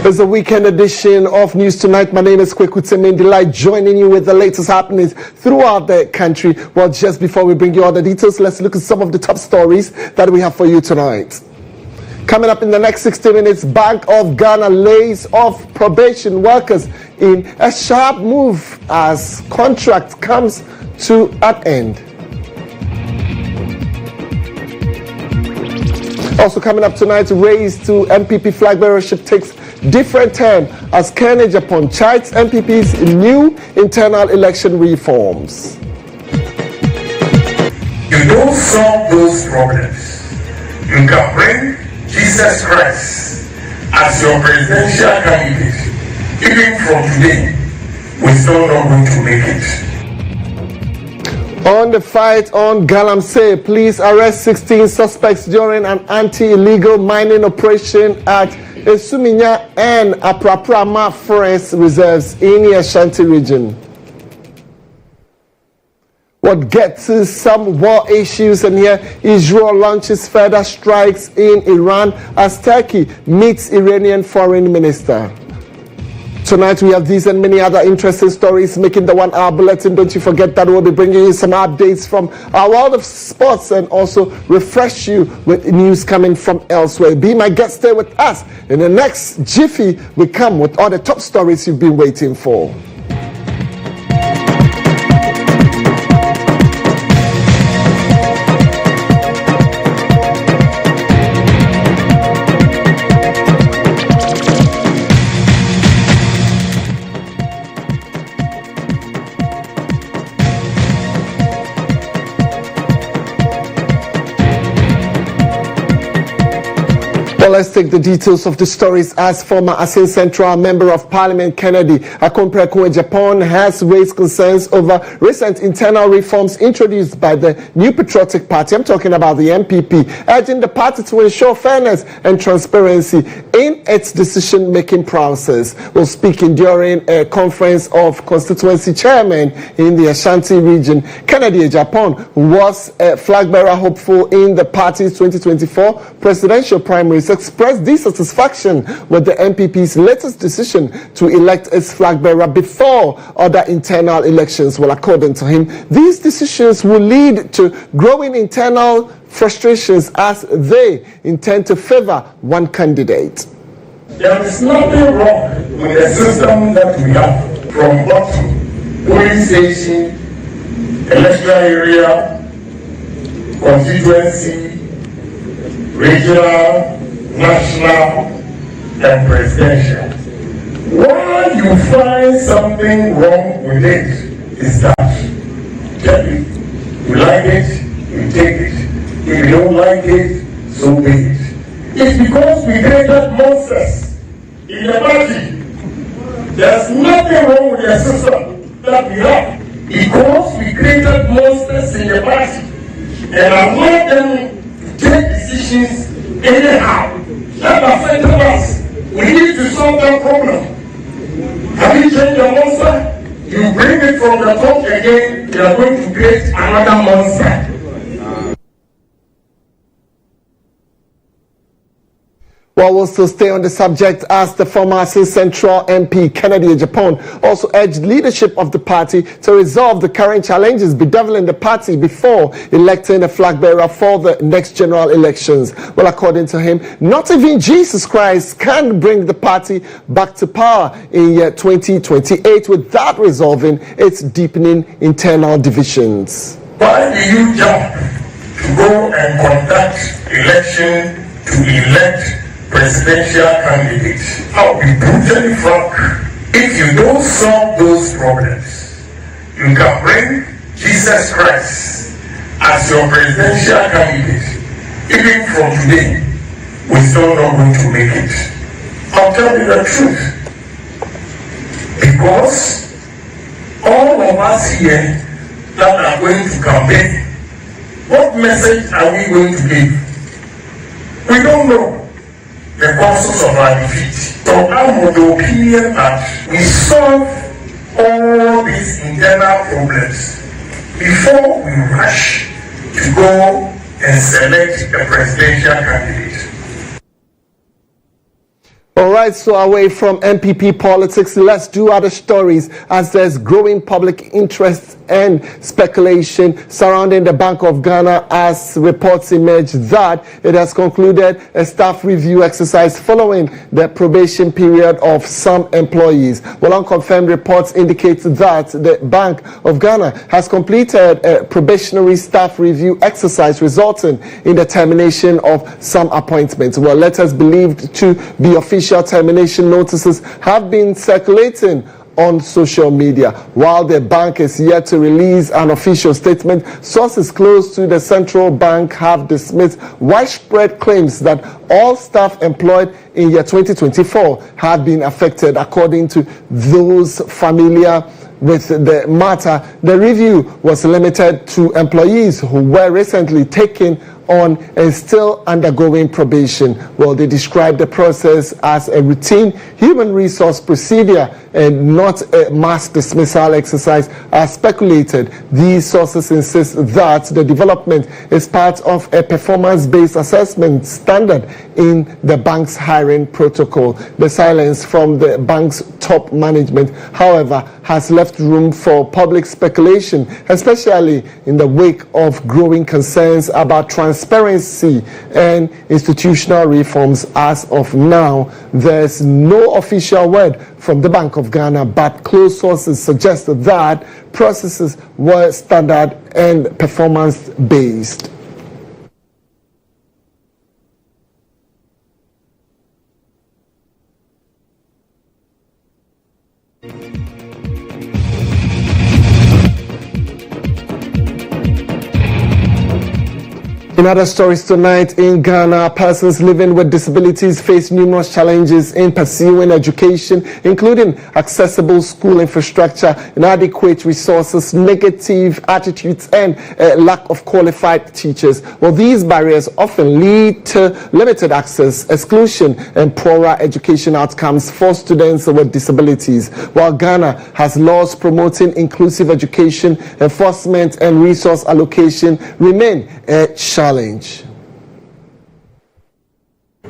It's a weekend edition of News Tonight. My name is Kweku, Temeng. Delight joining you with the latest happenings throughout the country. Well, just before we bring you all the details, let's look at some of the top stories that we have for you tonight. Coming up in the next 60 minutes, Bank of Ghana lays off probation workers in a sharp move as contract comes to an end. Also coming up tonight, raise to MPP flagbearership takes different turn as Ken Agyapong chides MPP's new internal election reforms. You don't solve those problems. You can bring Jesus Christ as your presidential candidate. Even from today, we're still not going to make it. On the fight on Galamsey, police arrest 16 suspects during an anti-illegal mining operation at Essuminya and Apraprama forest reserves in the Ashanti region. What gets to some war issues, and here Israel launches further strikes in Iran as Turkey meets Iranian foreign minister. Tonight we have these and many other interesting stories making the 1 hour bulletin. Don't you forget that we'll be bringing you some updates from our world of sports and also refresh you with news coming from elsewhere. Be my guest, stay with us. In the next jiffy, we come with all the top stories you've been waiting for. Well, let's take the details of the stories as former Asin Central Member of Parliament Ken Agyapong has raised concerns over recent internal reforms introduced by the New Patriotic Party. I'm talking about the MPP, urging the party to ensure fairness and transparency in its decision-making process. Well, speaking during a conference of constituency chairmen in the Ashanti region, Ken Agyapong, who was a flag bearer hopeful in the party's 2024 presidential primaries, expressed dissatisfaction with the MPP's latest decision to elect its flag bearer before other internal elections. Well, according to him, these decisions will lead to growing internal frustrations as they intend to favor one candidate. There is nothing wrong with the system that we have, from bottom, polling station, electoral area, constituency, regional, national, and presidential. Why you find something wrong with it is that you like it, you take it. If you don't like it, so be it. It's because we created monsters in the party. There's nothing wrong with the system that we have, because we created monsters in the party and allowed them to take decisions anyhow. That affected us. We need to solve that problem. Have you changed your monster? You bring it from the top again, you are going to create another monster. Well, we'll still stay on the subject as the former Asin Central MP Ken Agyapong also urged leadership of the party to resolve the current challenges bedeviling the party before electing a flag bearer for the next general elections. Well, according to him, not even Jesus Christ can bring the party back to power in year 2028 without resolving its deepening internal divisions. Why do you jump to go and conduct election to elect presidential candidates? I'll be brutally frank. If you don't solve those problems, you can bring Jesus Christ as your presidential candidate. Even from today, we're still not going to make it. I'll tell you the truth. Because all of us here that are going to campaign, what message are we going to give? We don't know the causes of our defeat. So I'm of the opinion that we solve all these internal problems before we rush to go and select a presidential candidate. All right, so away from MPP politics, let's do other stories as there's growing public interest and speculation surrounding the Bank of Ghana as reports emerge that it has concluded a staff review exercise following the probation period of some employees. Well, unconfirmed reports indicate that the Bank of Ghana has completed a probationary staff review exercise resulting in the termination of some appointments. Well, letters believed to be official termination notices have been circulating on social media. While the bank is yet to release an official statement, sources close to the central bank have dismissed widespread claims that all staff employed in year 2024 have been affected. According to those familiar with the matter, the review was limited to employees who were recently taken on and still undergoing probation. Well, they described the process as a routine human resource procedure and not a mass dismissal exercise as speculated. These sources insist that the development is part of a performance-based assessment standard in the bank's hiring protocol. The silence from the bank's top management, however, has left room for public speculation, especially in the wake of growing concerns about transparency and institutional reforms. As of now, there's no official word from the Bank of Ghana, but close sources suggest that processes were standard and performance-based. In other stories tonight, in Ghana, persons living with disabilities face numerous challenges in pursuing education, including accessible school infrastructure, inadequate resources, negative attitudes, and lack of qualified teachers. Well, these barriers often lead to limited access, exclusion, and poorer education outcomes for students with disabilities. While Ghana has laws promoting inclusive education, enforcement and resource allocation remain a challenge. A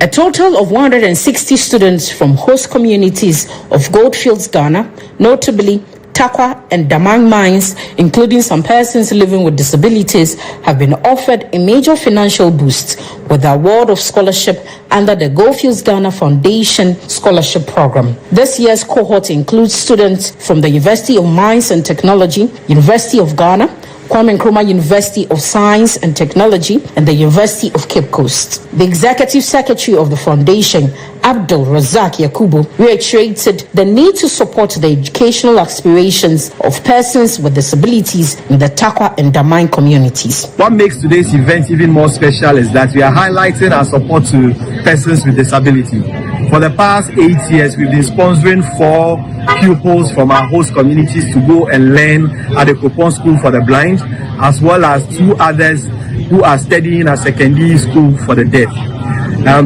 total of 160 students from host communities of Goldfields, Ghana, notably Takwa and Damang mines, including some persons living with disabilities, have been offered a major financial boost with the award of scholarship under the Goldfields Ghana Foundation Scholarship Program. This year's cohort includes students from the University of Mines and Technology, University of Ghana, Kwame Nkrumah University of Science and Technology, and the University of Cape Coast. The Executive Secretary of the Foundation, Abdul Razak Yakubu, reiterated the need to support the educational aspirations of persons with disabilities in the Takwa and Damang communities. What makes today's event even more special is that we are highlighting our support to persons with disability. For the past 8 years, we've been sponsoring 4 pupils from our host communities to go and learn at the Kopon School for the Blind, as well as 2 others who are studying at secondary school for the deaf.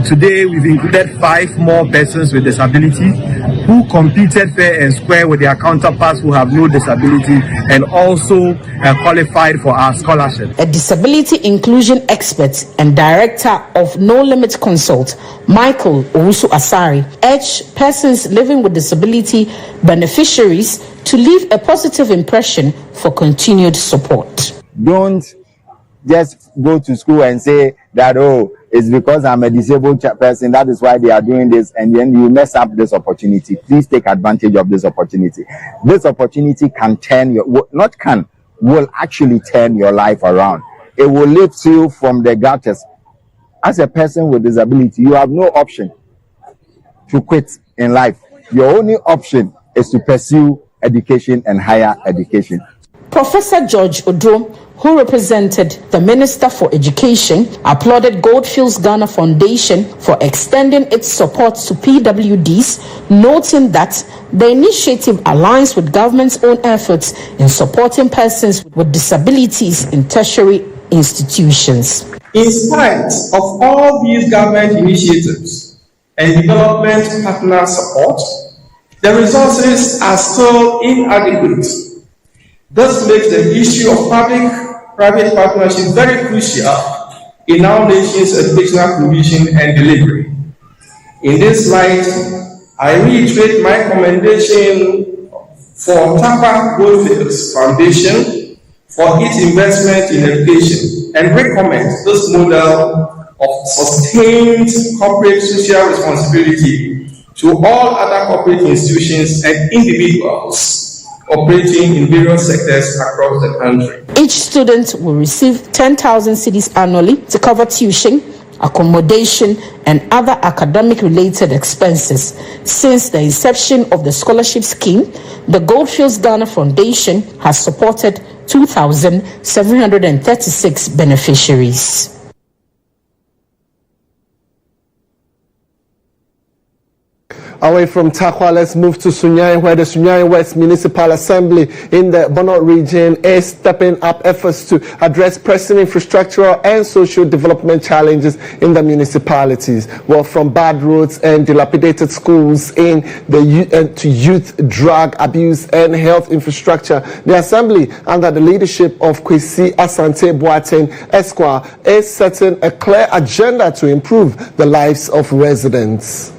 Today, we've included 5 more persons with disability who competed fair and square with their counterparts who have no disability and also qualified for our scholarship. A disability inclusion expert and director of No Limit Consult, Michael Owusu Asari, urged persons living with disability beneficiaries to leave a positive impression for continued support. Don't just go to school and say that, oh, it's because I'm a disabled person, that is why they are doing this, and then you mess up this opportunity. Please take advantage of this opportunity. This opportunity can turn will actually turn your life around. It will lift you from the gutters. As a person with disability, you have no option to quit in life. Your only option is to pursue education and higher education. Professor George Odro, who represented the Minister for Education, applauded Goldfields Ghana Foundation for extending its support to PWDs, noting that the initiative aligns with government's own efforts in supporting persons with disabilities in tertiary institutions. In spite of all these government initiatives and development partner support, the resources are still inadequate. This makes the issue of public-private partnership very crucial in our nation's educational provision and delivery. In this light, I reiterate my commendation for Tapa Goldfields Foundation for its investment in education and recommend this model of sustained corporate social responsibility to all other corporate institutions and individuals operating in various sectors across the country. Each student will receive 10,000 cedis annually to cover tuition, accommodation, and other academic-related expenses. Since the inception of the scholarship scheme, the Goldfields Ghana Foundation has supported 2,736 beneficiaries. Away from Takwa, let's move to Sunyani, where the Sunyani West Municipal Assembly in the Bono region is stepping up efforts to address pressing infrastructural and social development challenges in the municipalities. Well, from bad roads and dilapidated schools in the to youth drug abuse and health infrastructure, the Assembly, under the leadership of Kwesi Asante Boateng Esquire, is setting a clear agenda to improve the lives of residents.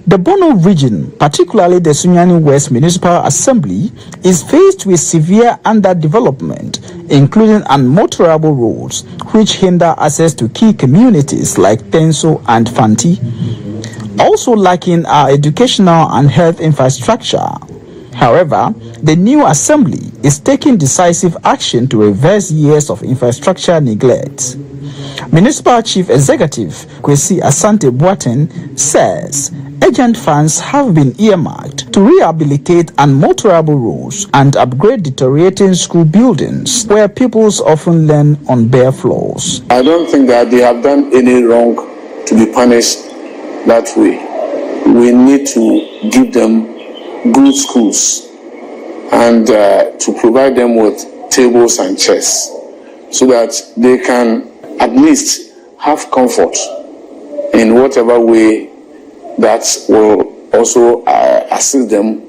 The Bono region, particularly the Sunyani West Municipal Assembly, is faced with severe underdevelopment, including unmotorable roads, which hinder access to key communities like Tenso and Fanti, also lacking our educational and health infrastructure. However, the new assembly is taking decisive action to reverse years of infrastructure neglect. Municipal Chief Executive Kwesi Asante Boateng says urgent funds have been earmarked to rehabilitate unmotorable roads and upgrade deteriorating school buildings where pupils often learn on bare floors. I don't think that they have done any wrong to be punished that way. We need to give them good schools and to provide them with tables and chairs so that they can at least have comfort in whatever way that will also assist them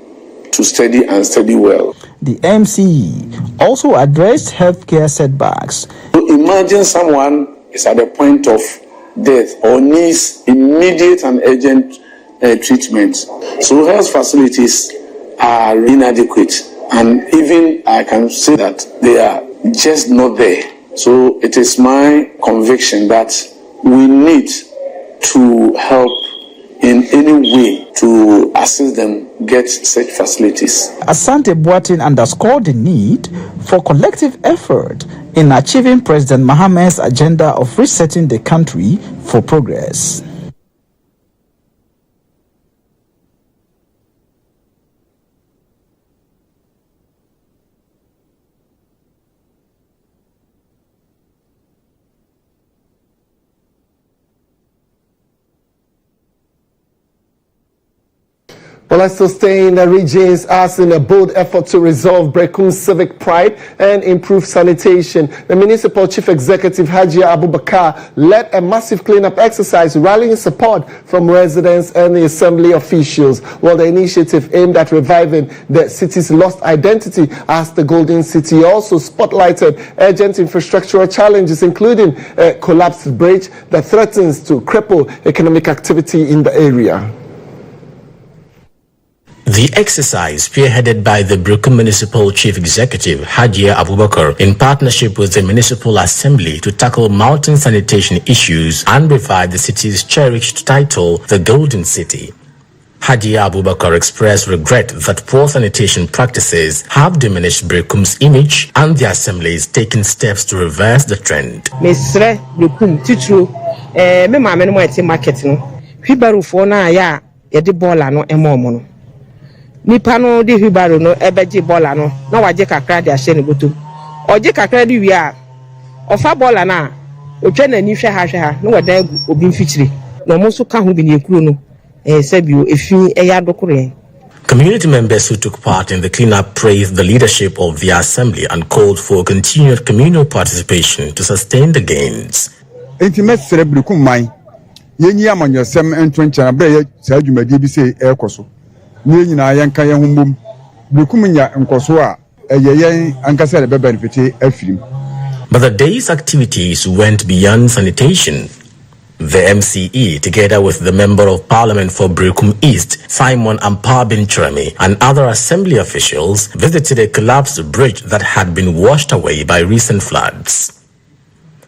to study and study well. The MCE also addressed healthcare setbacks. So imagine someone is at the point of death or needs immediate and urgent treatment. So health facilities are inadequate, and even I can say that they are just not there. So it is my conviction that we need to help in any way to assist them get such facilities. Asante Boateng underscored the need for collective effort in achieving President Mohammed's agenda of resetting the country for progress. Well, let's still stay in the regions as in a bold effort to resolve Brekum's civic pride and improve sanitation. The municipal chief executive Hajia Abubakar led a massive cleanup exercise rallying support from residents and the assembly officials. Well, the initiative aimed at reviving the city's lost identity as the Golden City also spotlighted urgent infrastructural challenges, including a collapsed bridge that threatens to cripple economic activity in the area. The exercise, spearheaded by the Brekum Municipal Chief Executive Hajia Abubakar in partnership with the Municipal Assembly to tackle mountain sanitation issues and revive the city's cherished title, the Golden City. Hajia Abubakar expressed regret that poor sanitation practices have diminished Brekum's image, and the Assembly is taking steps to reverse the trend. Mesre Brekum titru me maame no ati market no hwibarufo na ya yede bola no emomo no nipa no de hwibaro no ebeji bola no na waje kakra de ahye ne botom oje kakra de wi a ofa bola na otwa na ni hwe ha no wada agu obi mfikyire no mo so ka ho bi ne ekuro no sebio efi eya dokore. Community members who took part in the cleanup praised the leadership of the Assembly and called for continued communal participation to sustain the gains. Intimate Brekum mai yenyi amanyosem entwenchana bre sa adwumadi bi se ekoso ni nyina yanka ye hombom Brekum nya nkoso a eyeyen ankasa de benefit afirim. But the day's activities went beyond sanitation. The MCE, together with the Member of Parliament for Brekum East, Simon Ampabin-Chiremi, and other assembly officials, visited a collapsed bridge that had been washed away by recent floods.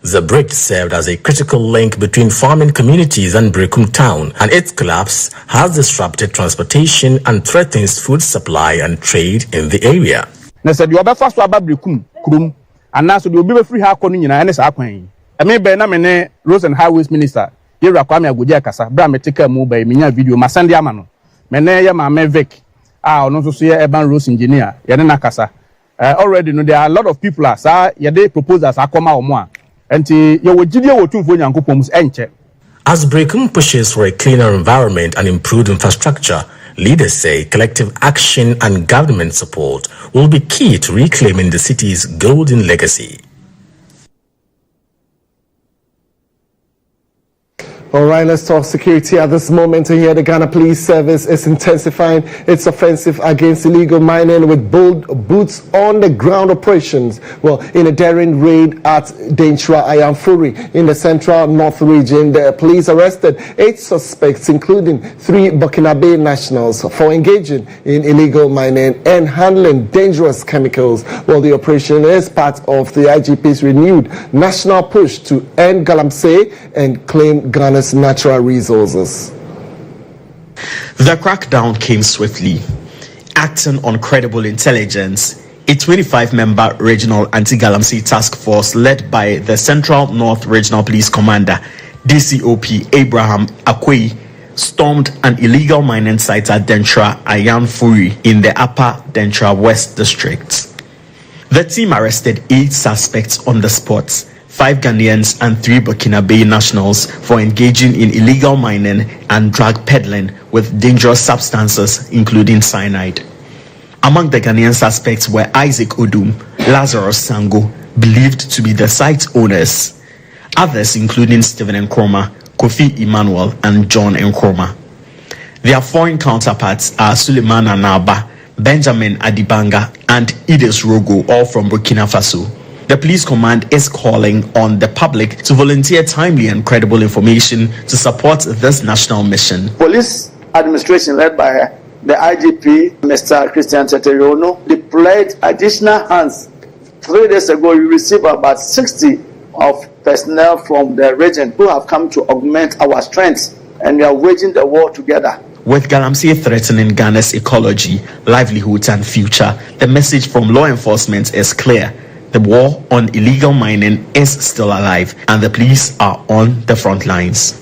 The bridge served as a critical link between farming communities and Brekum town, and its collapse has disrupted transportation and threatens food supply and trade in the area. Roads and Highways Minister, Yera Kwame Aguja Kasa, Brametika Mube, Minya video, Masandi Amano, Mene Yama Vek, no see urban roads engineer, Yadena Kasa. Already know there are a lot of people as Yade proposals are come out more. And you would give you 2 for Yankupums enche. As Brekum pushes for a cleaner environment and improved infrastructure, leaders say collective action and government support will be key to reclaiming the city's golden legacy. All right, let's talk security at this moment. Here, the Ghana Police Service is intensifying its offensive against illegal mining with bold boots on the ground operations. Well, in a daring raid at Denchra Ayamfuri in the central north region, the police arrested 8 suspects, including 3 Burkinabe nationals, for engaging in illegal mining and handling dangerous chemicals. Well, the operation is part of the IGP's renewed national push to end galamsey and claim Ghana's natural resources. The crackdown came swiftly. Acting on credible intelligence, a 25-member regional anti-galamsey task force led by the Central North Regional Police Commander, DCOP Abraham Akwe, stormed an illegal mining site at Denchra Ayamfuri in the Upper Denchra West District. The team arrested 8 suspects on the spot, 5 Ghanaians and 3 Burkinabe nationals, for engaging in illegal mining and drug peddling with dangerous substances, including cyanide. Among the Ghanaian suspects were Isaac Odum, Lazarus Sango, believed to be the site owners. Others, including Stephen Nkrumah, Kofi Emmanuel, and John Nkrumah. Their foreign counterparts are Suleiman Anaba, Benjamin Adibanga, and Idris Rogo, all from Burkina Faso. The police command is calling on the public to volunteer timely and credible information to support this national mission. Police administration led by the IGP, Mr. Christian Teteriono, deployed additional hands. 3 days ago, we received about 60 of personnel from the region who have come to augment our strength, and we are waging the war together. With galamsey threatening Ghana's ecology, livelihoods, and future, the message from law enforcement is clear. The war on illegal mining is still alive, and the police are on the front lines.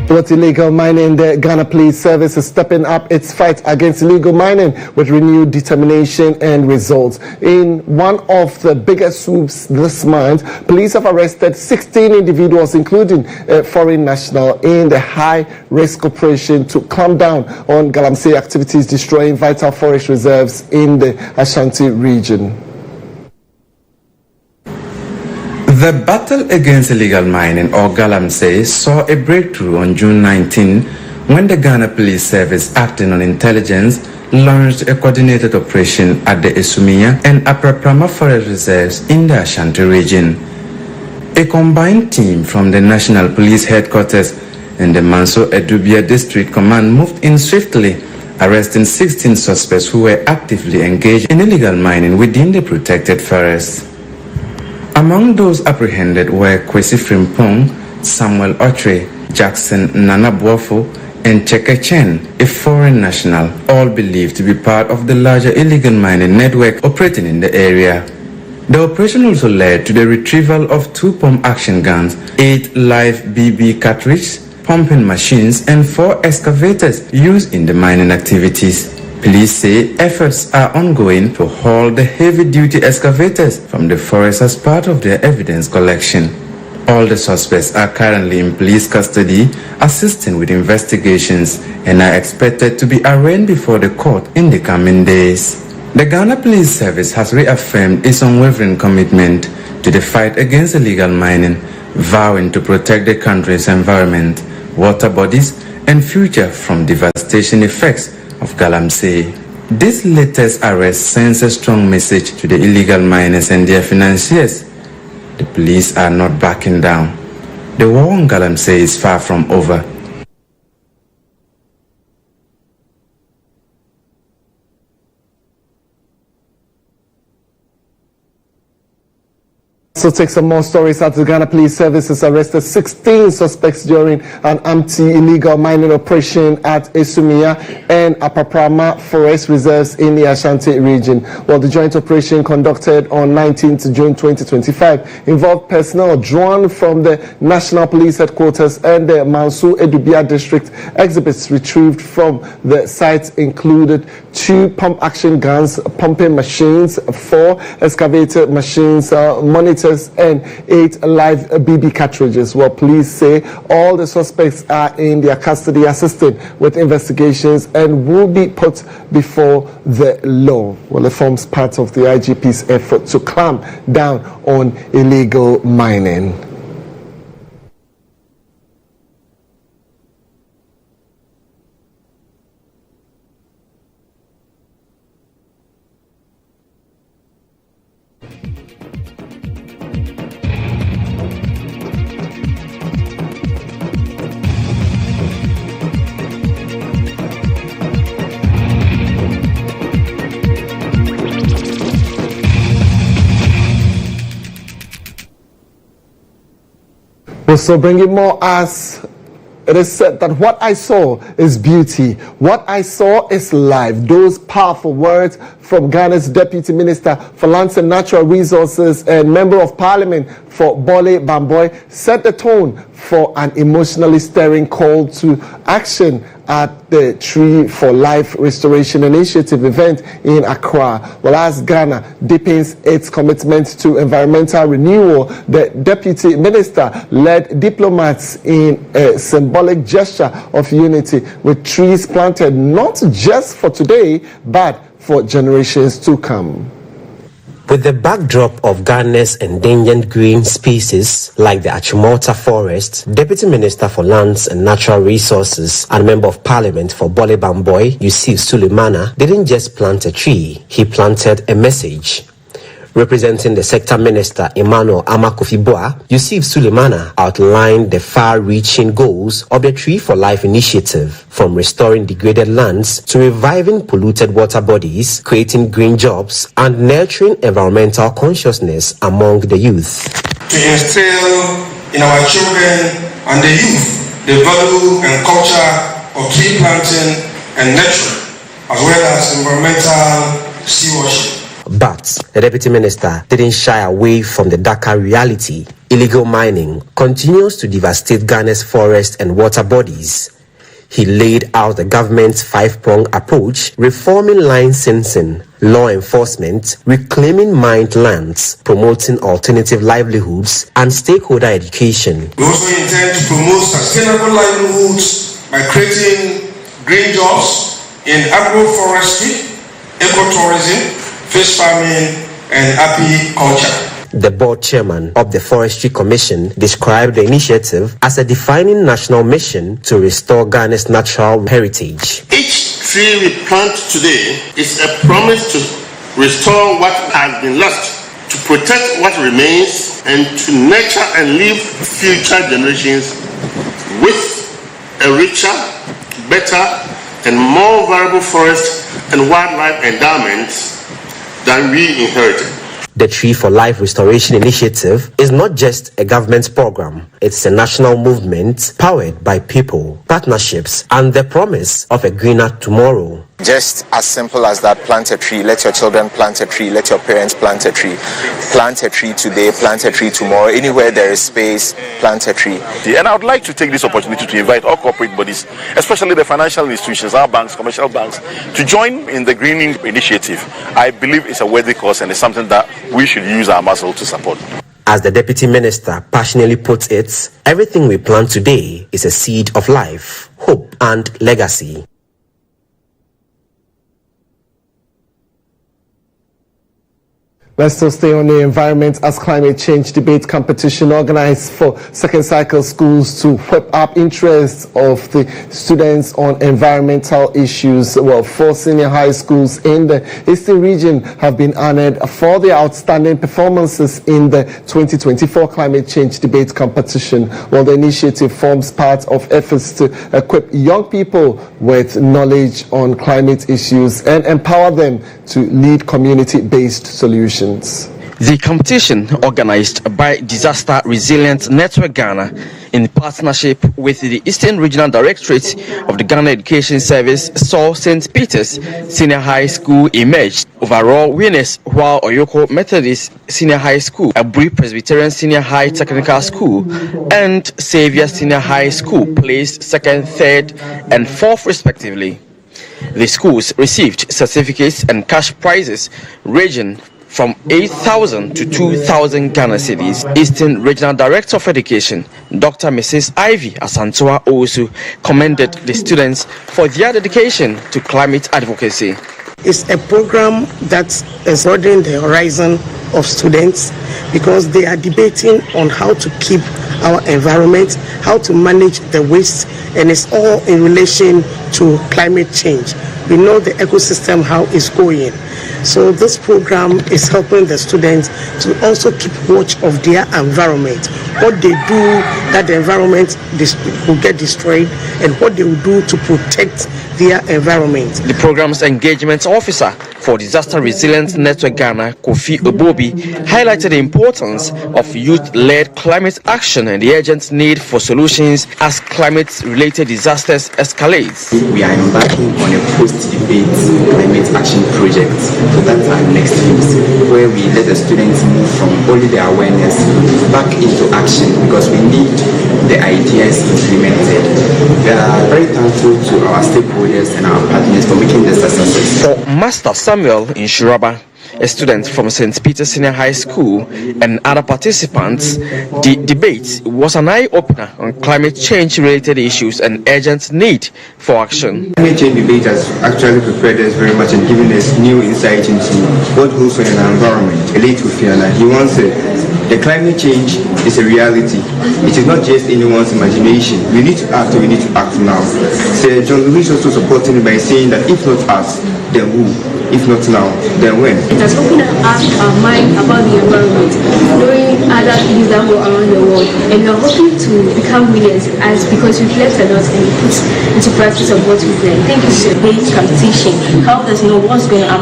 With illegal mining, the Ghana Police Service is stepping up its fight against illegal mining with renewed determination and results. In one of the biggest swoops this month, police have arrested 16 individuals, including a foreign national, in the high-risk operation to clamp down on galamsey activities destroying vital forest reserves in the Ashanti region. The battle against illegal mining, or galamsey, saw a breakthrough on June 19 when the Ghana Police Service, acting on intelligence, launched a coordinated operation at the Essuminya and Apraprama forest reserves in the Ashanti region. A combined team from the National Police Headquarters and the Manso Edubia District Command moved in swiftly, arresting 16 suspects who were actively engaged in illegal mining within the protected forest. Among those apprehended were Kwesi Frimpong, Samuel Otre, Jackson Nanabuafo, and Cheke Chen, a foreign national, all believed to be part of the larger illegal mining network operating in the area. The operation also led to the retrieval of 2 pump-action guns, 8 live BB cartridges, pumping machines, and 4 excavators used in the mining activities. Police say efforts are ongoing to haul the heavy-duty excavators from the forest as part of their evidence collection. All the suspects are currently in police custody, assisting with investigations, and are expected to be arraigned before the court in the coming days. The Ghana Police Service has reaffirmed its unwavering commitment to the fight against illegal mining, vowing to protect the country's environment, water bodies, and future from devastation effects of galamsey. This latest arrest sends a strong message to the illegal miners and their financiers. The police are not backing down. The war on galamsey is far from over. So take some more stories out. The Ghana Police Services arrested 16 suspects during an anti-illegal mining operation at Essuminya and Apraprama forest reserves in the Ashanti region. Well, the joint operation conducted on 19th June 2025 involved personnel drawn from the National Police Headquarters and the Mansu Edubia District. Exhibits retrieved from the site included 2 pump-action guns, pumping machines, 4 excavator machines, monitors, and 8 live BB cartridges. Well, police say all the suspects are in their custody assisting with investigations and will be put before the law. Well, it forms part of the IGP's effort to clamp down on illegal mining. We'll still bring it more as it is said that what I saw is beauty. What I saw is life. Those powerful words from Ghana's Deputy Minister for Lands and Natural Resources and Member of Parliament for Bole Bamboy set the tone for an emotionally stirring call to action at the Tree for Life Restoration Initiative event in Accra. Well, as Ghana deepens its commitment to environmental renewal, the Deputy Minister led diplomats in a symbolic gesture of unity with trees planted not just for today, but for generations to come. With the backdrop of Ghana's endangered green species like the Achimota forest, Deputy Minister for Lands and Natural Resources and Member of Parliament for Bole Bamboy, Yusuf Sulemana, didn't just plant a tree, he planted a message. Representing the Sector Minister Emmanuel Amakofi-Boa, Yusuf Sulemana outlined the far-reaching goals of the Tree for Life initiative, from restoring degraded lands to reviving polluted water bodies, creating green jobs, and nurturing environmental consciousness among the youth. To instill in our children and the youth the value and culture of tree planting and nurturing, as well as environmental stewardship. But the Deputy Minister didn't shy away from the darker reality. Illegal mining continues to devastate Ghana's forests and water bodies. He laid out the government's 5-pronged approach, reforming licensing, law enforcement, reclaiming mined lands, promoting alternative livelihoods, and stakeholder education. We also intend to promote sustainable livelihoods by creating green jobs in agroforestry, ecotourism, fish farming, and apiculture. The board chairman of the Forestry Commission described the initiative as a defining national mission to restore Ghana's natural heritage. Each tree we plant today is a promise to restore what has been lost, to protect what remains, and to nurture and leave future generations with a richer, better, and more valuable forest and wildlife endowments than we inherited. The Tree for Life Restoration Initiative is not just a government program, it's a national movement powered by people, partnerships, and the promise of a greener tomorrow. Just as simple as that, plant a tree, let your children plant a tree, let your parents plant a tree. Plant a tree today, plant a tree tomorrow. Anywhere there is space, plant a tree. And I would like to take this opportunity to invite all corporate bodies, especially the financial institutions, our banks, commercial banks, to join in the greening initiative. I believe it's a worthy cause and it's something that we should use our muscle to support. As the Deputy Minister passionately puts it, everything we plant today is a seed of life, hope, and legacy. Let's still stay on the environment as climate change debate competition organized for second cycle schools to whip up interest of the students on environmental issues. Well, 4 senior high schools in the Eastern region have been honored for their outstanding performances in the 2024 climate change debate competition. Well, the initiative forms part of efforts to equip young people with knowledge on climate issues and empower them to lead community-based solutions. The competition, organized by Disaster Resilience Network Ghana in partnership with the Eastern Regional Directorate of the Ghana Education Service, saw St. Peter's Senior High School emerge overall winners, while Oyoko Methodist Senior High School, Aburi Presbyterian Senior High Technical School, and Xavier Senior High School placed second, third, and fourth respectively. The schools received certificates and cash prizes ranging from 8,000 to 2,000 Ghana cedis. Eastern Regional Director of Education, Dr. Mrs. Ivy Asantua, also commended the students for their dedication to climate advocacy. It's a program that is broadening the horizon of students because they are debating on how to keep our environment, how to manage the waste, and it's all in relation to climate change. We know the ecosystem, how it's going. So this program is helping the students to also keep watch of their environment, what they do that the environment will get destroyed, and what they will do to protect their environment. The program's engagement officer for Disaster Resilience Network Ghana, Kofi Obobi, highlighted the importance of youth-led climate action and the urgent need for solutions as climate-related disasters escalate. We are embarking on a post-debate climate action project. So that's our next phase, where we let the students move from only the awareness back into action, because we need the ideas implemented. We are very thankful to our stakeholders and our partners for making this a success. For Master Samuel in Shuraba, a student from St. Peter's Senior High School, and other participants, the debate was an eye-opener on climate change-related issues and urgent need for action. Climate change debate has actually prepared us very much and given us new insight into what goes on in our environment. Elite Fiona, he once said, the climate change is a reality. It is not just anyone's imagination. We need to act, and we need to act now. So John Lewis also supporting it by saying that if not us, then who? If not now, then when? It has opened up our mind about the environment, knowing other things that go around the world, and we are hoping to become winners as because we've learned a lot and put into practice of what we've learned. Thank you so much. This competition help us know what's going on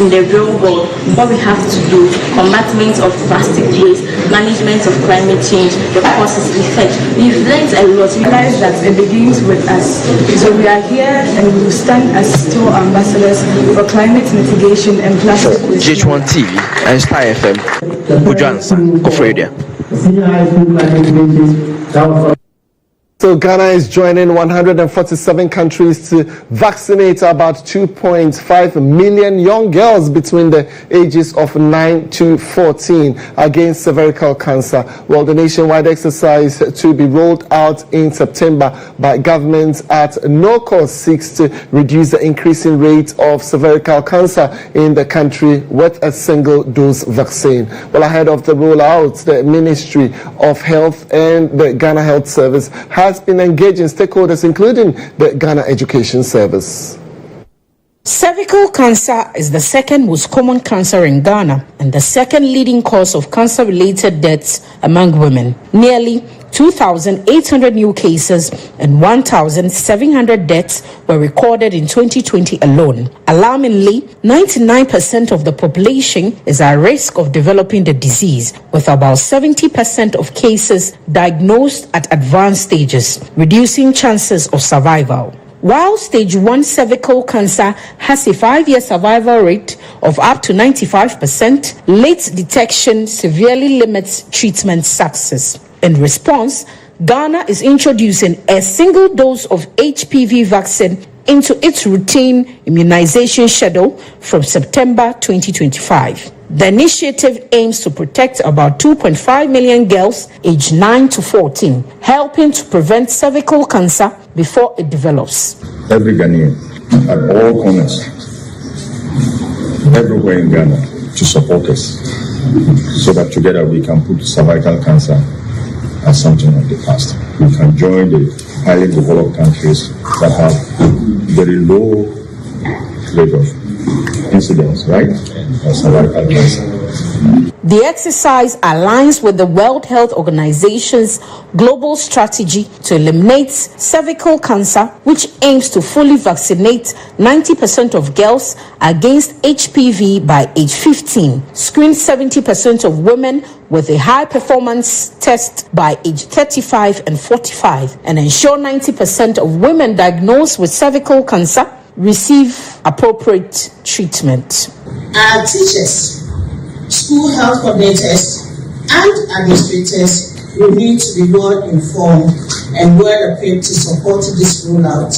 in the real world, what we have to do, combatment of plastic waste, management of climate change, the causes, effect. We've learned a lot. We realize that it begins with us. So we are here and we will stand as store ambassadors for climate mitigation and plastic waste. GHOne TV and Star FM. Bujansa, Kofredia. So Ghana is joining 147 countries to vaccinate about 2.5 million young girls between the ages of 9 to 14 against cervical cancer. Well, the nationwide exercise to be rolled out in September by government at no cost seeks to reduce the increasing rate of cervical cancer in the country with a single-dose vaccine. Well, ahead of the rollout, the Ministry of Health and the Ghana Health Service has been engaging stakeholders, including the Ghana Education Service. Cervical cancer is the second most common cancer in Ghana and the second leading cause of cancer-related deaths among women. Nearly 2,800 new cases and 1,700 deaths were recorded in 2020 alone. Alarmingly, 99% of the population is at risk of developing the disease, with about 70% of cases diagnosed at advanced stages, reducing chances of survival. While stage 1 cervical cancer has a 5-year survival rate of up to 95%, late detection severely limits treatment success. In response, Ghana is introducing a single dose of HPV vaccine into its routine immunization schedule from September 2025. The initiative aims to protect about 2.5 million girls aged 9 to 14, helping to prevent cervical cancer before it develops. Every Ghanaian at all corners, everywhere in Ghana, to support us so that together we can put cervical cancer as something of the past. We can join the highly developed countries that have very low rate of incidence, right? Of cervical cancer. The exercise aligns with the World Health Organization's global strategy to eliminate cervical cancer, which aims to fully vaccinate 90% of girls against HPV by age 15, screen 70% of women with a high-performance test by age 35 and 45, and ensure 90% of women diagnosed with cervical cancer receive appropriate treatment. Our teachers, school health coordinators, and administrators will need to be well informed and well equipped to support this rollout,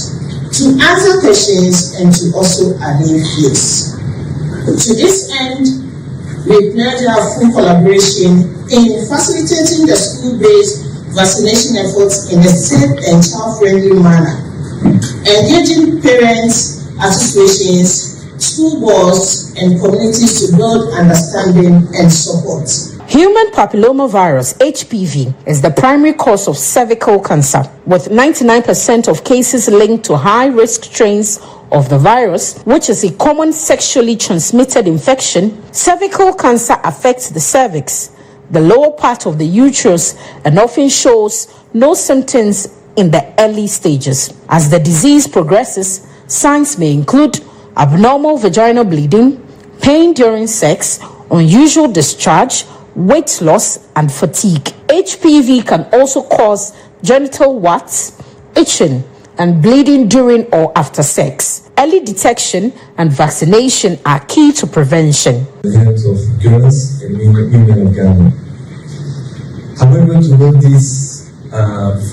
to answer questions and to also advise. To this end, we pledge our full collaboration in facilitating the school-based vaccination efforts in a safe and child-friendly manner, engaging parents, associations, school boards, and communities to build understanding and support. Human papillomavirus, HPV, is the primary cause of cervical cancer, with 99% of cases linked to high-risk strains of the virus, which is a common sexually transmitted infection. Cervical cancer affects the cervix, the lower part of the uterus, and often shows no symptoms in the early stages. As the disease progresses, signs may include abnormal vaginal bleeding, pain during sex, unusual discharge, weight loss, and fatigue. HPV can also cause genital warts, itching, and bleeding during or after sex. Early detection and vaccination are key to prevention. The health of girls and women of Ghana. However, to make this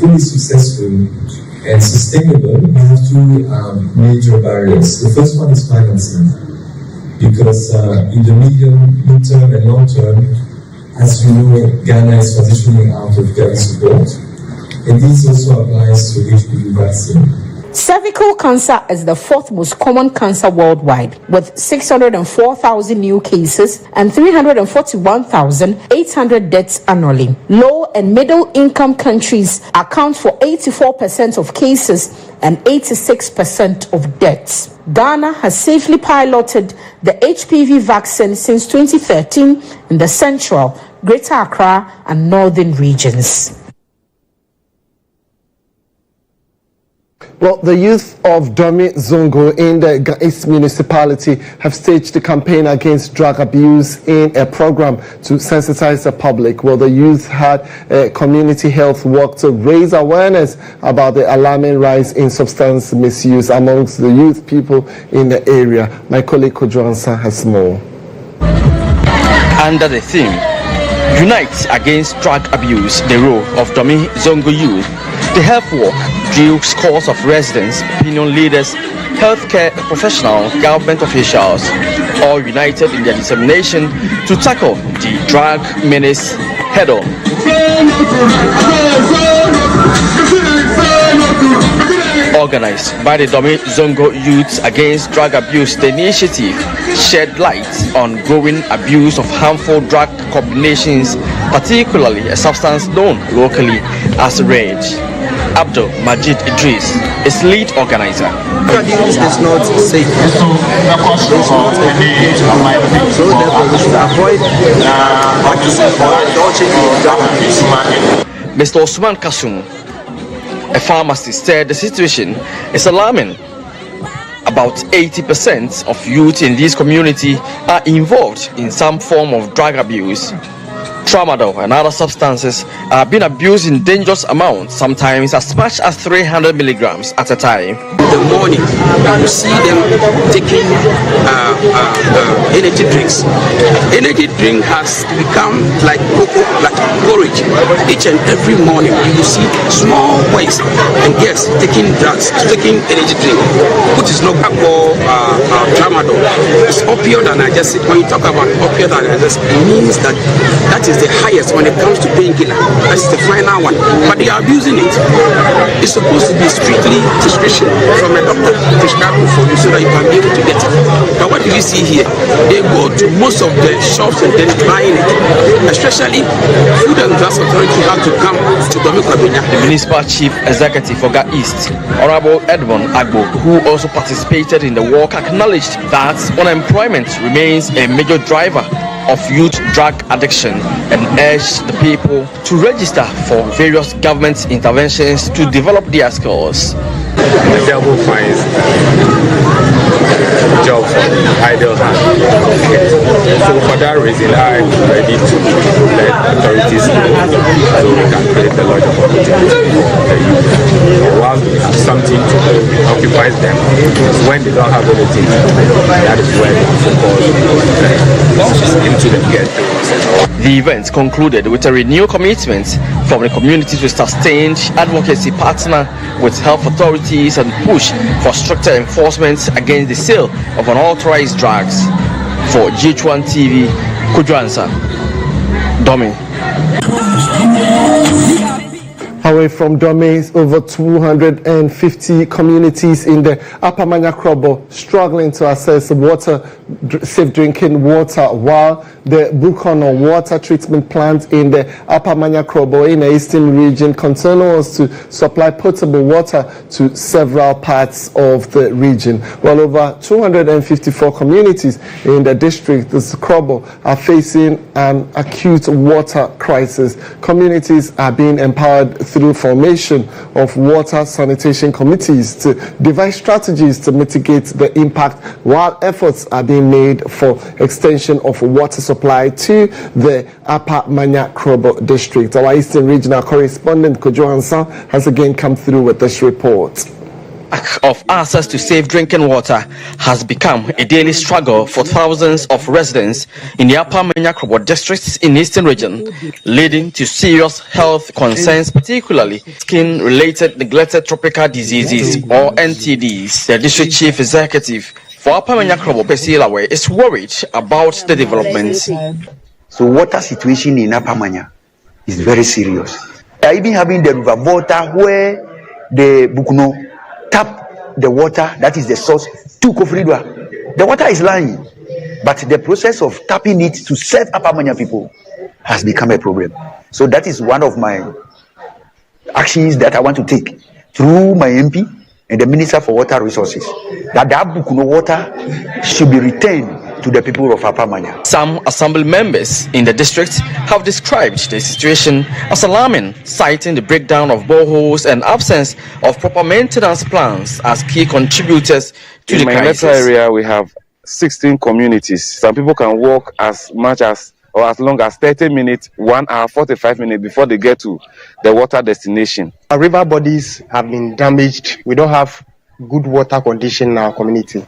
fully successful and sustainable, we have two major barriers. The first one is financing, because in the medium term and long term, as you know, Ghana is transitioning out of government support, and this also applies to HPV vaccine. Cervical cancer is the fourth most common cancer worldwide, with 604,000 new cases and 341,800 deaths annually. Low and middle income countries account for 84% of cases and 86% of deaths. Ghana has safely piloted the HPV vaccine since 2013 in the Central, Greater Accra, and Northern regions. Well, the youth of Domi Zongo in the East municipality have staged a campaign against drug abuse in a program to sensitize the public. Well, the youth had a community health walk to raise awareness about the alarming rise in substance misuse amongst the youth people in the area. My colleague GHOne has more. Under the theme, Unite Against Drug Abuse, the role of Domi Zongo youth, the health walk drew scores of residents, opinion leaders, healthcare professionals, government officials, all united in their determination to tackle the drug menace head-on. Organized by the Domi Zongo Youth Against Drug Abuse, the initiative shed light on growing abuse of harmful drug combinations, particularly a substance known locally as red. Abdul Majid Idris is lead organizer. Drug use is not safe. It's not so therefore we should avoid indulging in drug abuse. Mr. Osman Kasum, a pharmacist, said the situation is alarming. About 80% of youth in this community are involved in some form of drug abuse. Tramadol and other substances are being abused in dangerous amounts, sometimes as much as 300 milligrams at a time. In the morning, you see them taking energy drinks. Energy drink has become like porridge. Each and every morning, you see small boys and girls taking drugs, taking energy drink, which is not alcohol, tramadol. It's opioid analgesic. When you talk about opioid analgesic, it means that is the highest when it comes to painkiller. That's the final one. But they are abusing it. It's supposed to be strictly prescription from a doctor prescribing for you so that you can be able to get it. But what do you see here? They go to most of the shops and then buying it. Especially Food and Drugs Authority have to come to Dominica. The Municipal Chief Executive for Ga East, Honorable Edmond Agbo, who also participated in the walk, acknowledged that unemployment remains a major driver of youth drug addiction and urged the people to register for various government interventions to develop their skills. The devil finds jobs for idle hands. So for that reason, I'm ready to let authorities know so we can create a lot of opportunities for the youth. And whilst we have something to do, it occupies them. When they don't have anything, that is when they focus into the ghettos. The event concluded with a renewed commitment from the community to sustained advocacy, partner with health authorities and push for stricter enforcement against the sale of unauthorized drugs. For GHOne TV, Kweku Domi. Away from domains, over 250 communities in the Upper Manyakrobo struggling to access water, safe drinking water, while the Bukono water treatment plant in the Upper Manyakrobo in the eastern region continues to supply potable water to several parts of the region. Well, over 254 communities in the district, the Krobo, are facing an acute water crisis. Communities are being empowered through formation of water sanitation committees to devise strategies to mitigate the impact, while efforts are being made for extension of water supply to the Upper Manyakrobo district. Our Eastern Regional correspondent GHOne has again come through with this report. Of access to safe drinking water has become a daily struggle for thousands of residents in the Upper Manyakrobo districts in Eastern region, leading to serious health concerns, particularly skin-related neglected tropical diseases or NTDs. The district chief executive for Upper Manyakrobo, Pesilawe, is worried about the developments. So water situation in Upper Manya is very serious. Even having the river water where the Bukuno tap the water, that is the source, to Kofridwa. The water is lying, but the process of tapping it to serve Upper Manya people has become a problem. So that is one of my actions that I want to take through my MP and the Minister for Water Resources, that the Bukuno water should be returned to the people of Upper Manya. Some assembly members in the district have described the situation as alarming, citing the breakdown of boreholes and absence of proper maintenance plans as key contributors to the crisis. In my area, we have 16 communities. Some people can walk as much as or as long as 30 minutes, 1 hour, 45 minutes before they get to the water destination. Our river bodies have been damaged. We don't have good water condition in our community.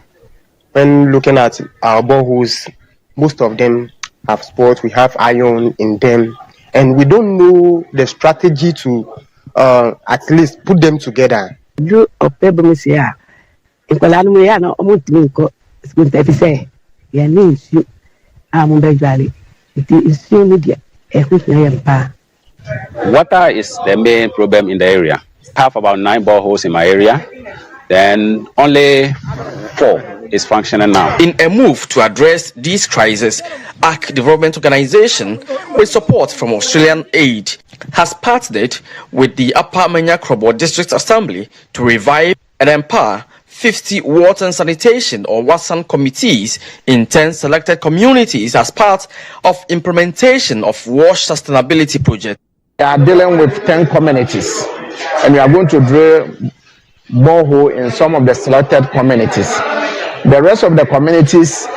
When looking at our boreholes, most of them have spots. We have iron in them, and we don't know the strategy to at least put them together. Water is the main problem in the area. I have about 9 boreholes in my area, then only 4 is functioning now. In a move to address these crises, ARC Development Organization, with support from Australian aid, has partnered with the Upper Manyakrobo District Assembly to revive and empower 50 water and sanitation or WASAN committees in 10 selected communities as part of implementation of wash sustainability project. We are dealing with 10 communities, and we are going to drill borehole in some of the selected communities. The rest of the communities,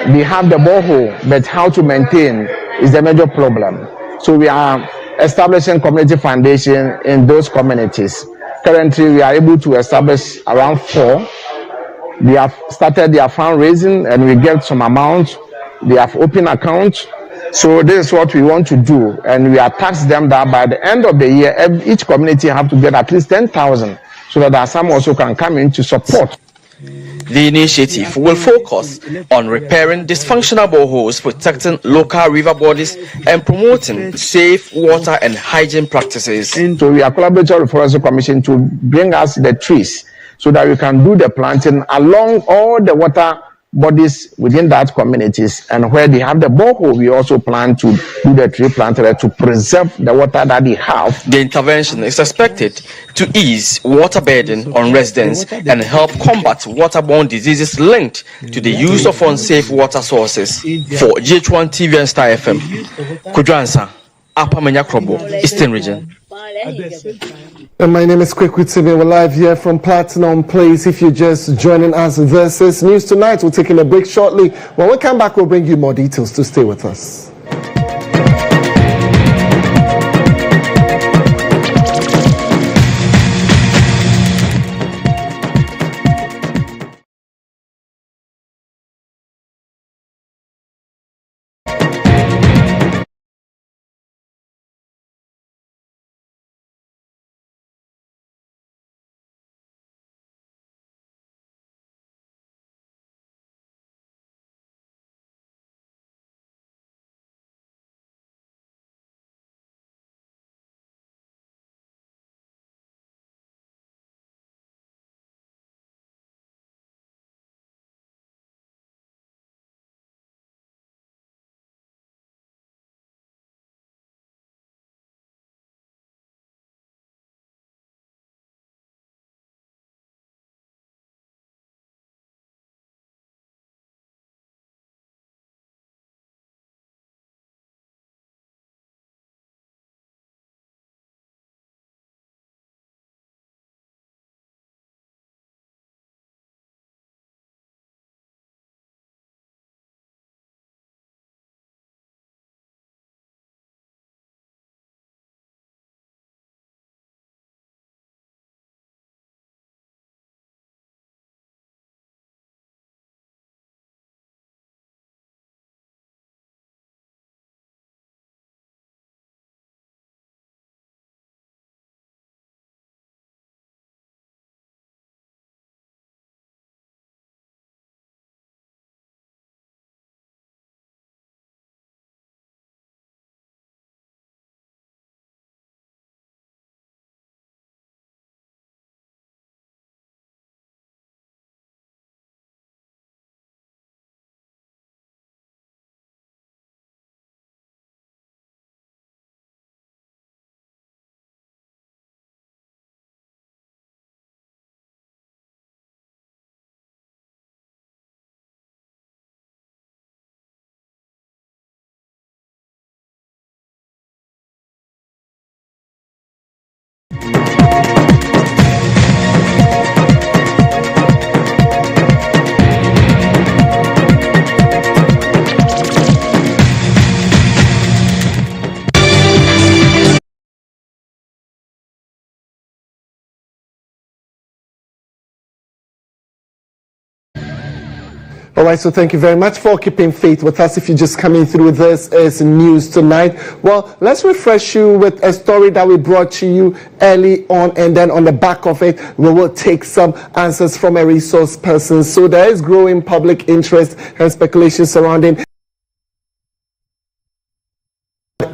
we have the borehole, but how to maintain is the major problem. So we are establishing community foundation in those communities. Currently, we are able to establish around 4. They have started their fundraising, and we get some amount. They have open accounts. So this is what we want to do, and we are tasked them that by the end of the year, each community have to get at least 10,000, so that some also can come in to support. The initiative will focus on repairing dysfunctional boreholes, protecting local river bodies, and promoting safe water and hygiene practices. So we are collaborating with the Forestry Commission to bring us the trees so that we can do the planting along all the water bodies within that communities, and where they have the borehole, we also plan to do the tree planter to preserve the water that they have. The intervention is expected to ease water burden on residents and help combat waterborne diseases linked to the use of unsafe water sources. For GHOne TV and Star FM, Kweku, Apamenya Krobo, Eastern Region. And my name is Kweku. We're live here from Platinum Place. If you're just joining us, this is News Tonight. We're taking a break shortly. When we come back, we'll bring you more details, to stay with us. All right, so thank you very much for keeping faith with us. If you're just coming through, this is News Tonight. Well, let's refresh you with a story that we brought to you early on, and then on the back of it, we will take some answers from a resource person. So there is growing public interest and speculation surrounding.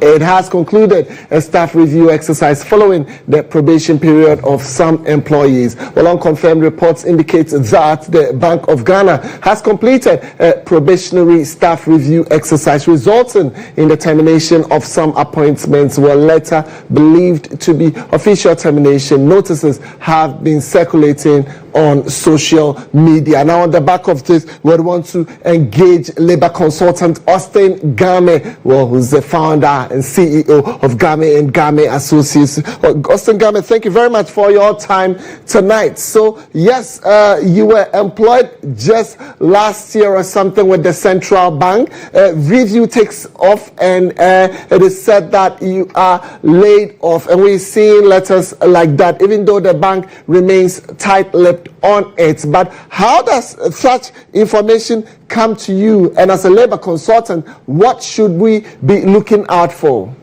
It has concluded a staff review exercise following the probation period of some employees. Well, unconfirmed reports indicate that the Bank of Ghana has completed a probationary staff review exercise, resulting in the termination of some appointments. Were later believed to be official termination. Notices have been circulating on social media. Now, on the back of this, we want to engage labor consultant Austin Game, who's the founder and CEO of Game and Game Associates. Austin Game, thank you very much for your time tonight. So, yes, you were employed just last year or something with the central bank. Review takes off, and it is said that you are laid off. And we're seeing letters like that, even though the bank remains tight-lipped on it. But how does such information come to you? And as a labor consultant, what should we be looking out for?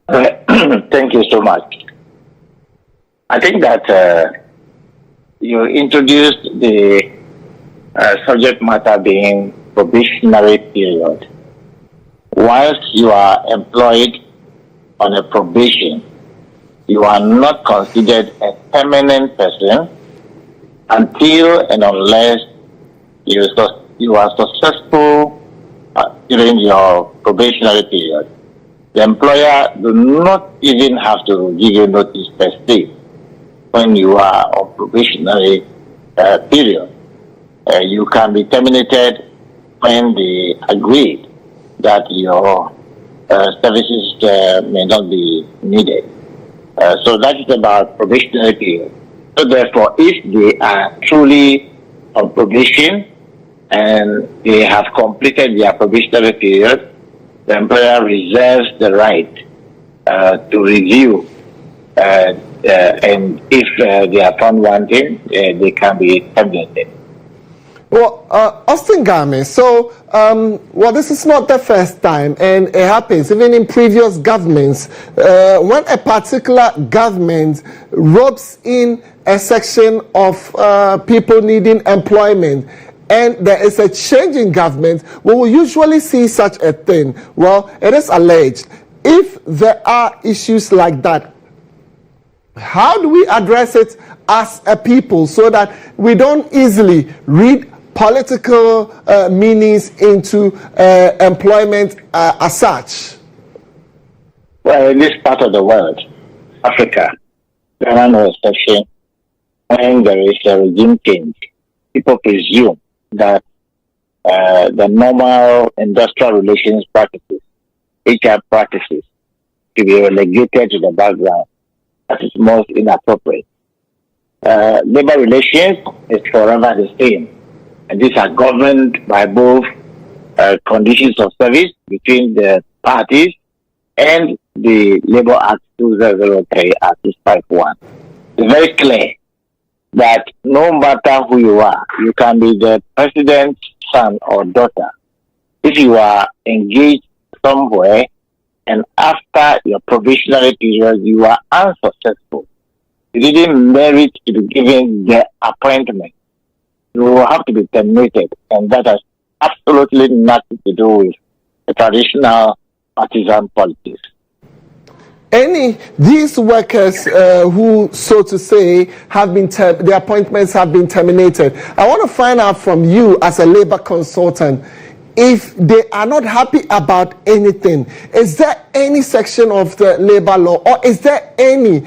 Thank you so much. I think that you introduced the subject matter being probationary period. Whilst you are employed on a probation, you are not considered a permanent person until and unless you are successful during your probationary period, the employer do not even have to give you notice per se when you are on probationary period. You can be terminated when they agreed that your services may not be needed. So that is about probationary period. So therefore, if they are truly on probation and they have completed their probationary period, the employer reserves the right to review, and if they are found wanting, they can be terminated. Well, Austin Game, so, well, this is not the first time, and it happens even in previous governments. When a particular government ropes in a section of people needing employment, and there is a change in government, we will usually see such a thing. Well, it is alleged. If there are issues like that, how do we address it as a people so that we don't easily read political meanings into employment as such? Well, in this part of the world, Africa, there are no exception. When there is a regime change, people presume that the normal industrial relations practices, HR practices, to be relegated to the background. That is most inappropriate. Labor relations is forever the same. And these are governed by both conditions of service between the parties and the Labour Act 2003 Act 251. It's very clear that no matter who you are, you can be the president's son or daughter. If you are engaged somewhere and after your probationary period you are unsuccessful, you didn't merit to be given the appointment, you will have to be terminated, and that has absolutely nothing to do with the traditional partisan politics. These workers who, so to say, have been their appointments have been terminated, I want to find out from you as a labor consultant, if they are not happy about anything, is there any section of the labor law, or is there any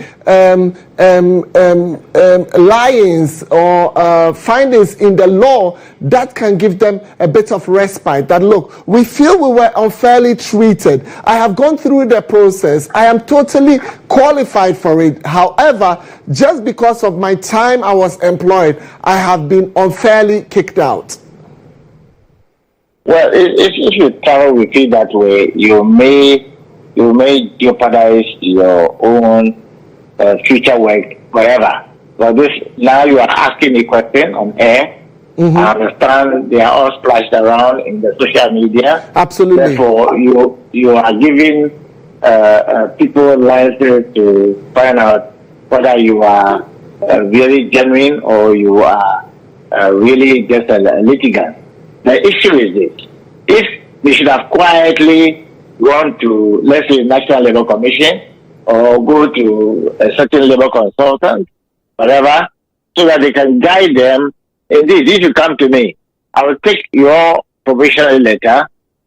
liens or findings in the law that can give them a bit of respite? That, look, we feel we were unfairly treated. I have gone through the process. I am totally qualified for it. However, just because of my time I was employed, I have been unfairly kicked out. Well, if you travel with it that way, you may jeopardize your own future work wherever. But this, now you are asking a question on air. Mm-hmm. I understand they are all splashed around in the social media. Absolutely. Therefore, you are giving people license to find out whether you are really genuine or you are really just a litigant. The issue is this: if they should have quietly gone to, let's say, National Labour Commission or go to a certain labour consultant, whatever, so that they can guide them. Indeed, if you come to me, I will take your probationary letter,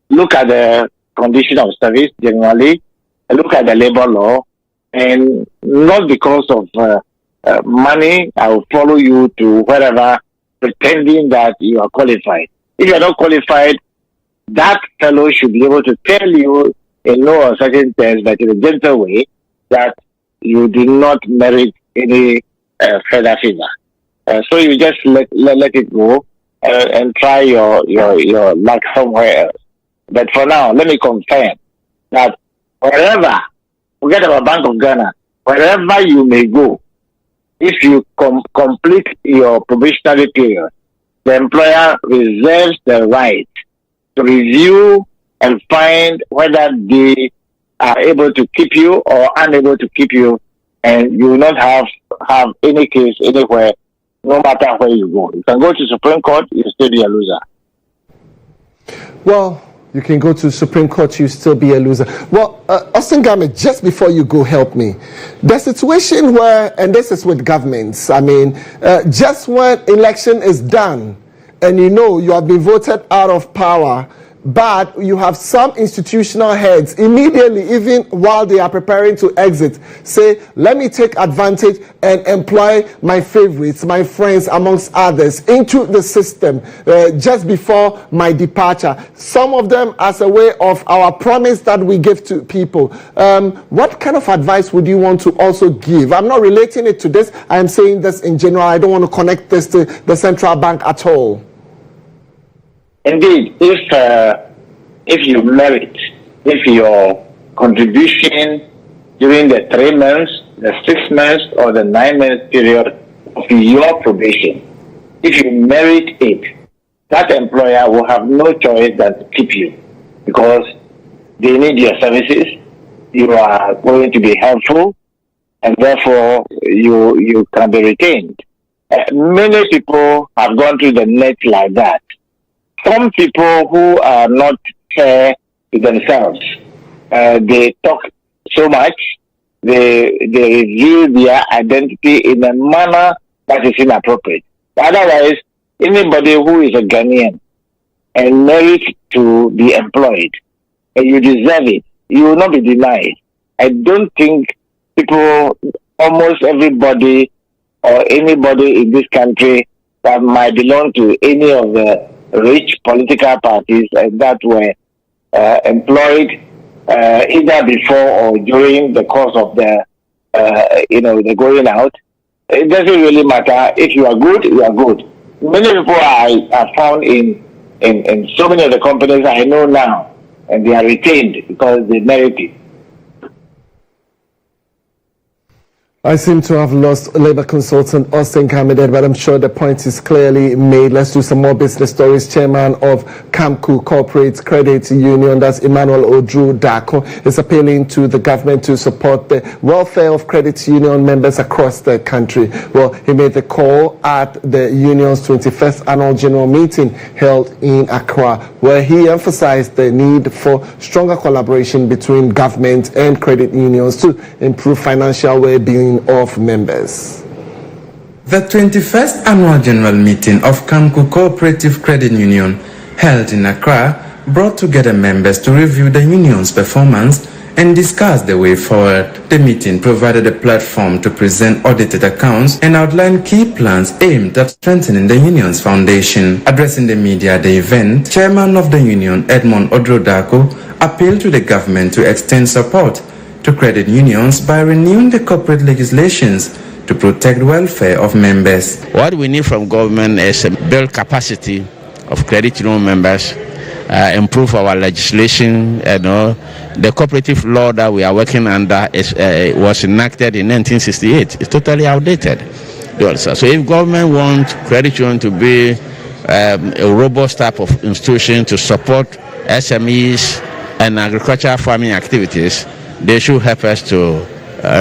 look at the condition of service generally, look at the labour law, and not because of money, I will follow you to wherever, pretending that you are qualified. If you are not qualified, that fellow should be able to tell you in no uncertain terms, but in a gentle way, that you do not merit any further favor. So you just let it go and try your luck somewhere else. But for now, let me confirm that wherever, forget about Bank of Ghana, wherever you may go, if you complete your probationary period, the employer reserves the right to review and find whether they are able to keep you or unable to keep you, and you will not have any case anywhere, no matter where you go. You can go to Supreme Court, you still be a loser. Well, you can go to Supreme Court, you still be a loser. Well, Austin Game, just before you go, help me. The situation where, and this is with governments, I mean, just when election is done, and you know you have been voted out of power, but you have some institutional heads immediately, even while they are preparing to exit, say, let me take advantage and employ my favorites, my friends, amongst others, into the system just before my departure. Some of them as a way of our promise that we give to people. What kind of advice would you want to also give? I'm not relating it to this. I am saying this in general. I don't want to connect this to the central bank at all. Indeed, if you merit, if your contribution during the 3 months, the 6 months, or the 9 months period of your probation, if you merit it, that employer will have no choice than to keep you, because they need your services. You are going to be helpful, and therefore you can be retained. Many people have gone through the net like that. Some people who are not fair to themselves, they talk so much, they reveal their identity in a manner that is inappropriate. Otherwise, anybody who is a Ghanaian and merits to be employed, and you deserve it, you will not be denied. I don't think people, almost everybody or anybody in this country that might belong to any of the rich political parties that were employed either before or during the course of the the going out. It doesn't really matter. If you are good, you are good. Many people are found in so many of the companies I know now, and they are retained because they merit it. I seem to have lost Labour consultant Austin Kamide, but I'm sure the point is clearly made. Let's do some more business stories. Chairman of Kweku Corporate Credit Union, that's Emmanuel Odru Dako, is appealing to the government to support the welfare of credit union members across the country. Well, he made the call at the union's 21st annual general meeting held in Accra, where he emphasized the need for stronger collaboration between government and credit unions to improve financial well-being of members. The 21st Annual General Meeting of Kweku Cooperative Credit Union, held in Accra, brought together members to review the union's performance and discuss the way forward. The meeting provided a platform to present audited accounts and outline key plans aimed at strengthening the union's foundation. Addressing the media at the event, Chairman of the union, Edmond Odrodako, appealed to the government to extend support to credit unions by renewing the corporate legislations to protect welfare of members. What we need from government is build capacity of credit union members, improve our legislation. The cooperative law that we are working under was enacted in 1968. It's totally outdated. So if government wants credit union to be a robust type of institution to support SMEs and agricultural farming activities, they should help us to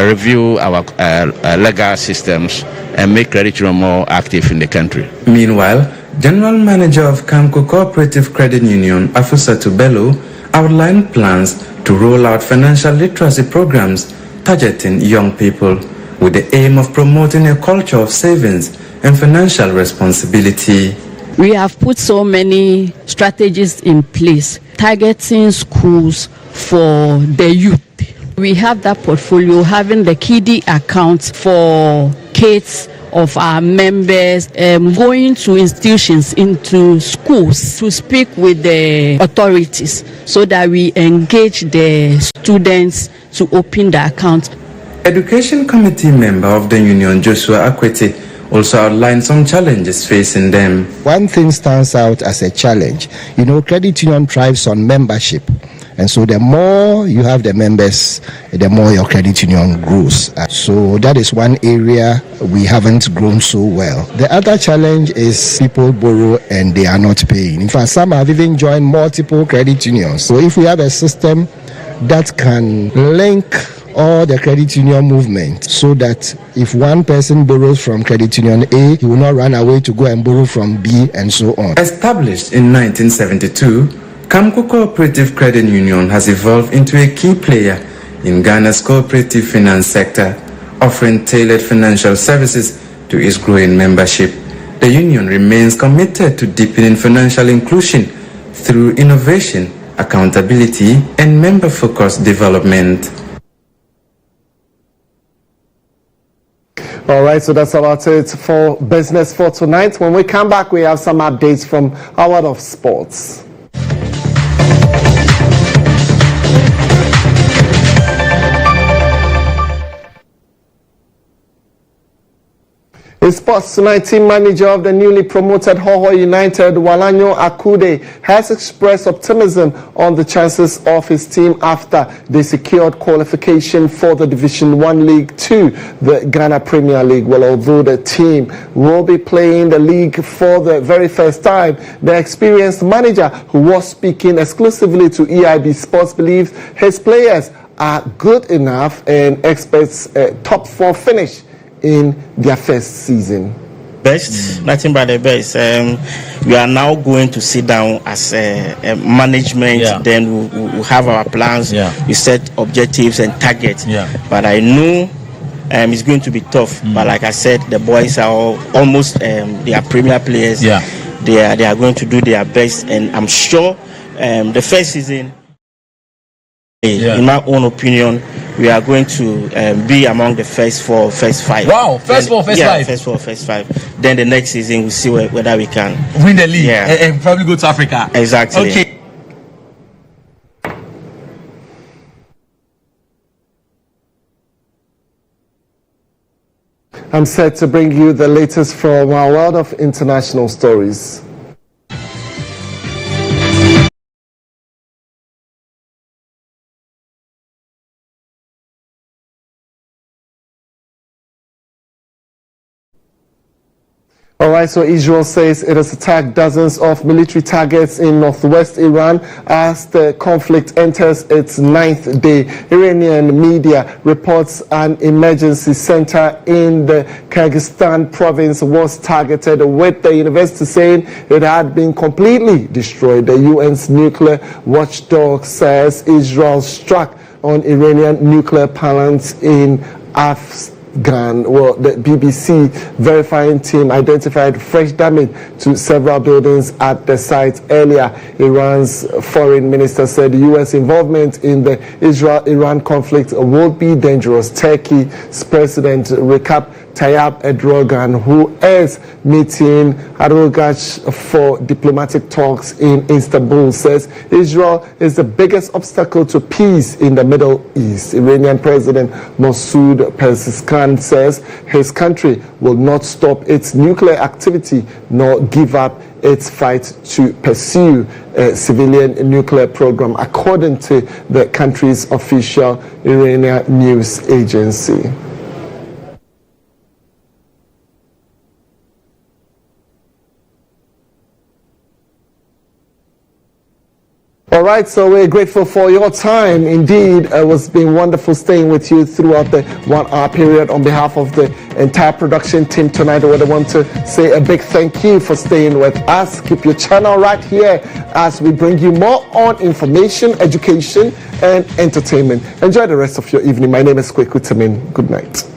review our legal systems and make credit union more active in the country. Meanwhile, General Manager of Kweku Cooperative Credit Union, Afusatu Bello, outlined plans to roll out financial literacy programs targeting young people with the aim of promoting a culture of savings and financial responsibility. We have put so many strategies in place targeting schools for the youth. We have that portfolio, having the kiddie accounts for kids of our members, going to institutions, into schools to speak with the authorities so that we engage the students to open the account. Education Committee member of the union, Joshua Akwete, also outlined some challenges facing them. One thing stands out as a challenge. Credit union thrives on membership. And so the more you have the members, the more your credit union grows. So that is one area we haven't grown so well. The other challenge is people borrow and they are not paying. In fact, some have even joined multiple credit unions. So if we have a system that can link all the credit union movement so that if one person borrows from credit union A, he will not run away to go and borrow from B and so on. Established in 1972, Kweku Cooperative Credit Union has evolved into a key player in Ghana's cooperative finance sector, offering tailored financial services to its growing membership. The union remains committed to deepening financial inclusion through innovation, accountability, and member-focused development. All right, so that's about it for business for tonight. When we come back, we have some updates from our world of sports. In sports tonight, team manager of the newly promoted Hoho United, Walanyo Akude, has expressed optimism on the chances of his team after they secured qualification for the Division 1 League 2, the Ghana Premier League. Well, although the team will be playing the league for the very first time, the experienced manager, who was speaking exclusively to EIB Sports, believes his players are good enough and expects a top 4 finish in their first season. Best, nothing but the best. We are now going to sit down as a management, then we'll have our plans, we set objectives and targets. But I know it's going to be tough. But like I said, the boys are almost they are premier players. They are going to do their best, and I'm sure the first season, in my own opinion, we are going to be among the first 4, first 5. Wow, first 4, first 5. First 4, first 5. Then the next season we'll see whether we can win the league and probably go to Africa. Exactly. Okay. I'm set to bring you the latest from our world of international stories. All right, so Israel says it has attacked dozens of military targets in northwest Iran as the conflict enters its 9th day. Iranian media reports an emergency center in the Kyrgyzstan province was targeted, with the university saying it had been completely destroyed. The UN's nuclear watchdog says Israel struck on Iranian nuclear plants in Afghanistan. Well, the BBC verifying team identified fresh damage to several buildings at the site earlier. Iran's foreign minister said the U.S. involvement in the Israel-Iran conflict would be dangerous. Turkey's President Recep Tayyip Erdogan, who is meeting Erdogan for diplomatic talks in Istanbul, says Israel is the biggest obstacle to peace in the Middle East. Iranian President Masoud Pezeshkian says his country will not stop its nuclear activity nor give up its fight to pursue a civilian nuclear program, according to the country's official Iranian news agency. All right, so we're grateful for your time. Indeed, it was been wonderful staying with you throughout the 1 hour period. On behalf of the entire production team tonight, I would want to say a big thank you for staying with us. Keep your channel right here as we bring you more on information, education, and entertainment. Enjoy the rest of your evening. My name is Kweku. Good night.